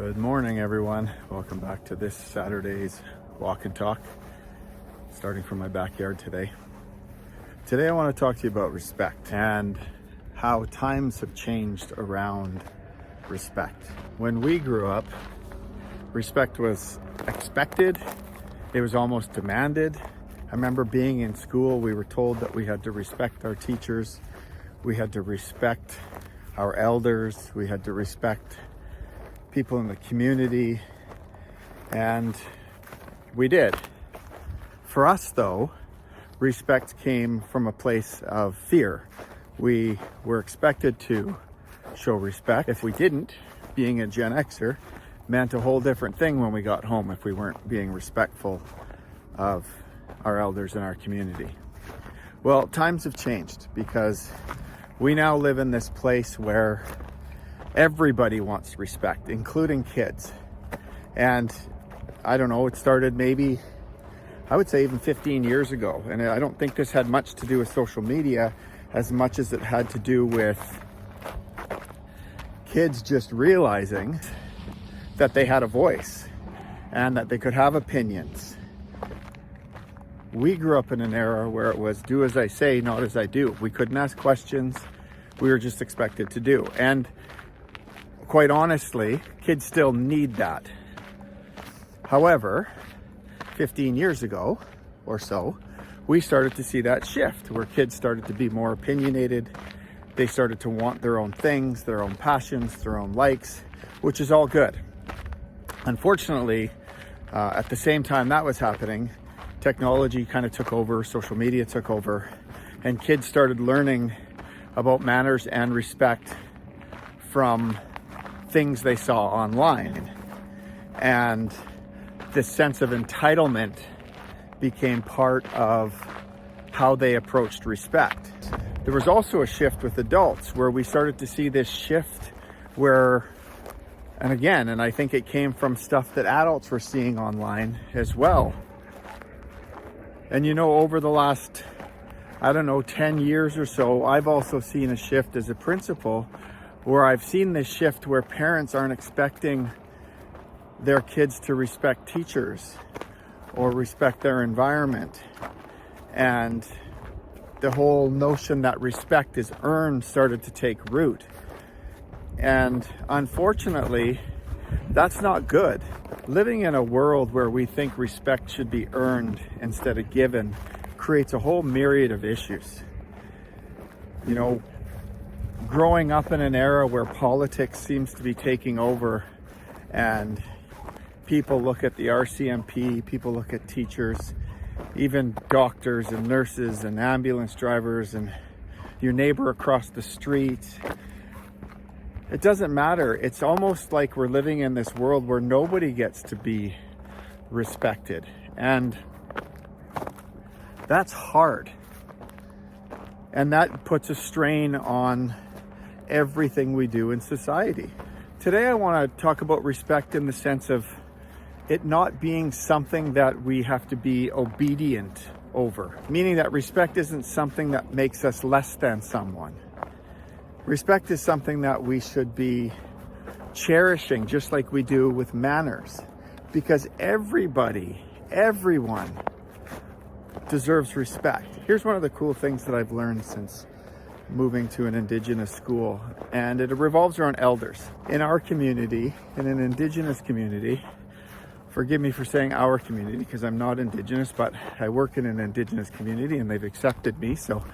Good morning, everyone. Welcome back to this Saturday's walk and talk, starting from my backyard today. Today I want to talk to you about respect and how times have changed around respect. When we grew up, respect was expected. It was almost demanded. I remember being in school, we were told that we had to respect our teachers. We had to respect our elders. We had to respect people in the community, and we did. For us though, respect came from a place of fear. We were expected to show respect. If we didn't, being a Gen Xer meant a whole different thing when we got home if we weren't being respectful of our elders in our community. Well, times have changed because we now live in this place where everybody wants respect, including kids. And I don't know, it started maybe, I would say even 15 years ago. And I don't think this had much to do with social media as much as it had to do with kids just realizing that they had a voice and that they could have opinions. We grew up in an era where it was do as I say, not as I do. We couldn't ask questions. We were just expected to do. And quite honestly, kids still need that. However, 15 years ago or so, we started to see that shift where kids started to be more opinionated. They started to want their own things, their own passions, their own likes, which is all good. Unfortunately, at the same time that was happening, technology kind of took over, social media took over, and kids started learning about manners and respect from things they saw online. And this sense of entitlement became part of how they approached respect. There was also a shift with adults where we started to see this shift where, and I think it came from stuff that adults were seeing online as well. And over the last, 10 years or so, I've also seen a shift as a principal where I've seen this shift where parents aren't expecting their kids to respect teachers or respect their environment. And the whole notion that respect is earned started to take root. And unfortunately, that's not good. Living in a world where we think respect should be earned instead of given creates a whole myriad of issues. Growing up in an era where politics seems to be taking over and people look at the RCMP, people look at teachers, even doctors and nurses and ambulance drivers and your neighbor across the street. It doesn't matter. It's almost like we're living in this world where nobody gets to be respected. And that's hard. And that puts a strain on everything we do in society. Today I want to talk about respect in the sense of it not being something that we have to be obedient over, meaning that respect isn't something that makes us less than someone. Respect is something that we should be cherishing just like we do with manners, because everyone deserves respect. Here's one of the cool things that I've learned since moving to an Indigenous school, and it revolves around elders. In our community, in an Indigenous community, forgive me for saying our community because I'm not Indigenous, but I work in an Indigenous community and they've accepted me, so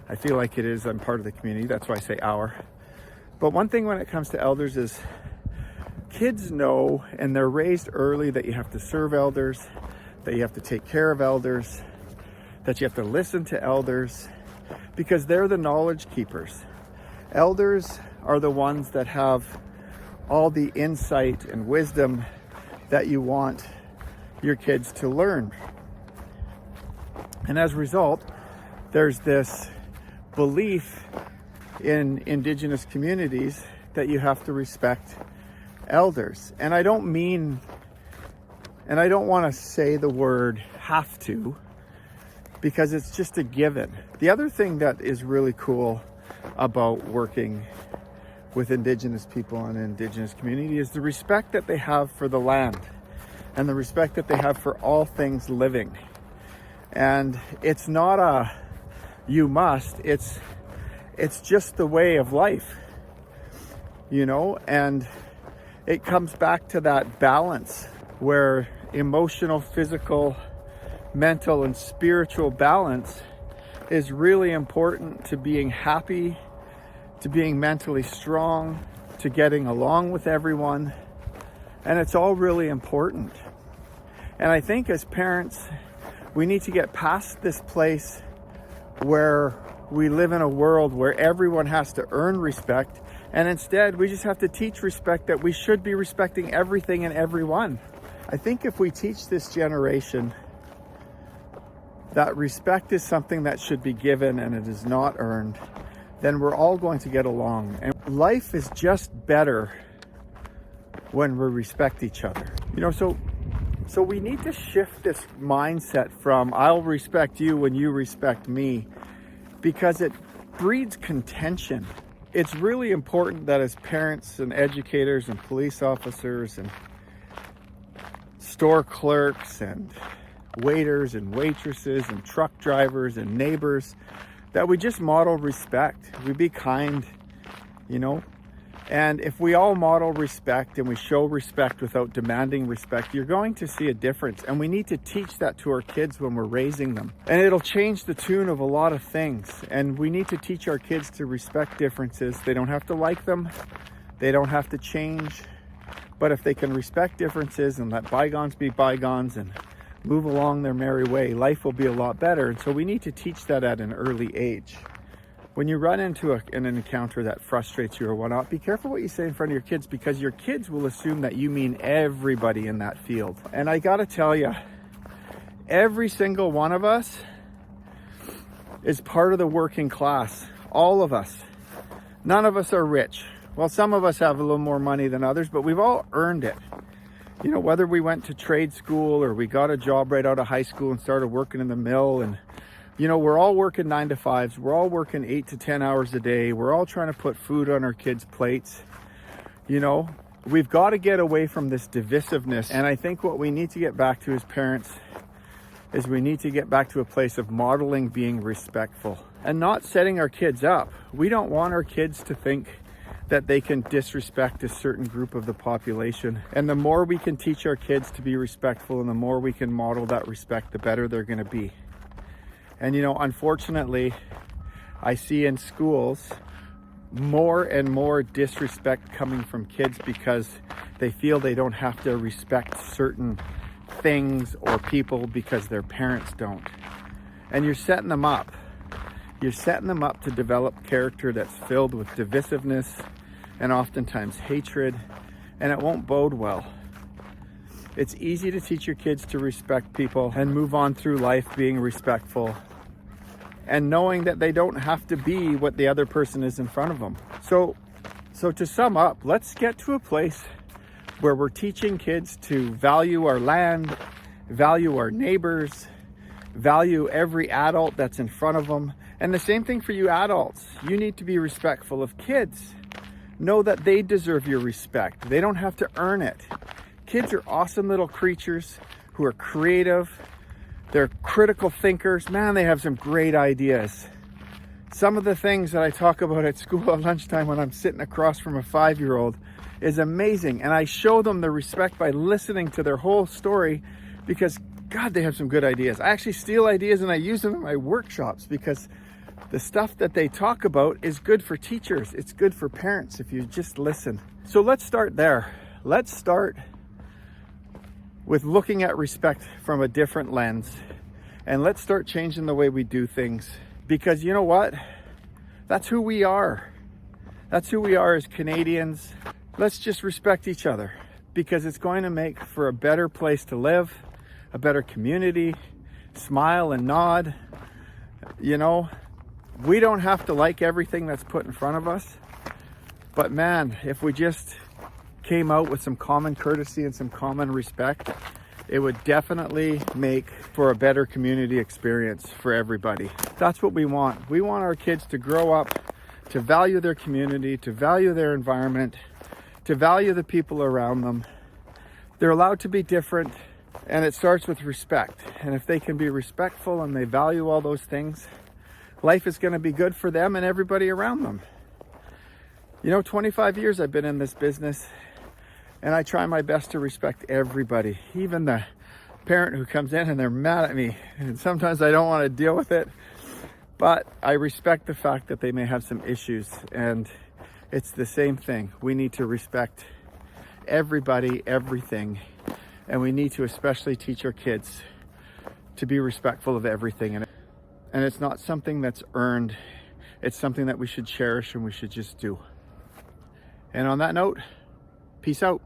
I feel like I'm part of the community. That's why I say our. But one thing when it comes to elders is kids know, and they're raised early, that you have to serve elders, that you have to take care of elders, that you have to listen to elders, because they're the knowledge keepers. Elders are the ones that have all the insight and wisdom that you want your kids to learn. And as a result, there's this belief in Indigenous communities that you have to respect elders. And I don't want to say the word have to, because it's just a given. The other thing that is really cool about working with Indigenous people and Indigenous community is the respect that they have for the land and the respect that they have for all things living. And it's not a you must, it's just the way of life, you know, and it comes back to that balance where emotional, physical, mental, and spiritual balance is really important to being happy, to being mentally strong, to getting along with everyone. And it's all really important. And I think as parents, we need to get past this place where we live in a world where everyone has to earn respect. And instead, we just have to teach respect, that we should be respecting everything and everyone. I think if we teach this generation that respect is something that should be given and it is not earned, then we're all going to get along. And life is just better when we respect each other. You know, so we need to shift this mindset from I'll respect you when you respect me, because it breeds contention. It's really important that as parents and educators and police officers and store clerks and waiters and waitresses and truck drivers and neighbors, that we just model respect. We be kind, you know. And if we all model respect and we show respect without demanding respect, you're going to see a difference. And we need to teach that to our kids when we're raising them. And it'll change the tune of a lot of things. And we need to teach our kids to respect differences. They don't have to like them. They don't have to change. But if they can respect differences and let bygones be bygones and move along their merry way, life will be a lot better. And so we need to teach that at an early age. When you run into an encounter that frustrates you or whatnot, be careful what you say in front of your kids, because your kids will assume that you mean everybody in that field. And I gotta tell you, every single one of us is part of the working class. All of us. None of us are rich. Well, some of us have a little more money than others, but we've all earned it. You know, whether we went to trade school or we got a job right out of high school and started working in the mill, and you know, we're all working 9 to 5s. We're all working 8 to 10 hours a day. We're all trying to put food on our kids' plates. You know, we've got to get away from this divisiveness. And I think what we need to get back to as parents is we need to get back to a place of modeling being respectful and not setting our kids up. We don't want our kids to think that they can disrespect a certain group of the population. And the more we can teach our kids to be respectful and the more we can model that respect, the better they're going to be. And you know, unfortunately, I see in schools more and more disrespect coming from kids because they feel they don't have to respect certain things or people because their parents don't. And you're setting them up. You're setting them up to develop character that's filled with divisiveness and oftentimes hatred, and it won't bode well. It's easy to teach your kids to respect people and move on through life being respectful and knowing that they don't have to be what the other person is in front of them. So to sum up, let's get to a place where we're teaching kids to value our land, value our neighbors, value every adult that's in front of them. And the same thing for you adults. You need to be respectful of kids. Know that they deserve your respect. They don't have to earn it. Kids are awesome little creatures who are creative. They're critical thinkers. Man, they have some great ideas. Some of the things that I talk about at school at lunchtime when I'm sitting across from a 5-year-old is amazing. And I show them the respect by listening to their whole story because, God, they have some good ideas. I actually steal ideas and I use them in my workshops because the stuff that they talk about is good for teachers. It's good for parents if you just listen. So let's start there. Let's start with looking at respect from a different lens. And let's start changing the way we do things. Because you know what? That's who we are. That's who we are as Canadians. Let's just respect each other because it's going to make for a better place to live, a better community. Smile and nod. You know, we don't have to like everything that's put in front of us. But man, if we just came out with some common courtesy and some common respect, it would definitely make for a better community experience for everybody. That's what we want. We want our kids to grow up to value their community, to value their environment, to value the people around them. They're allowed to be different, and it starts with respect. And if they can be respectful and they value all those things, life is going to be good for them and everybody around them. 25 years I've been in this business, and I try my best to respect everybody, even the parent who comes in and they're mad at me, and sometimes I don't want to deal with it, but I respect the fact that they may have some issues, and it's the same thing. We need to respect everybody, everything, and we need to especially teach our kids to be respectful of everything. And it's not something that's earned, it's something that we should cherish and we should just do. And on that note, peace out.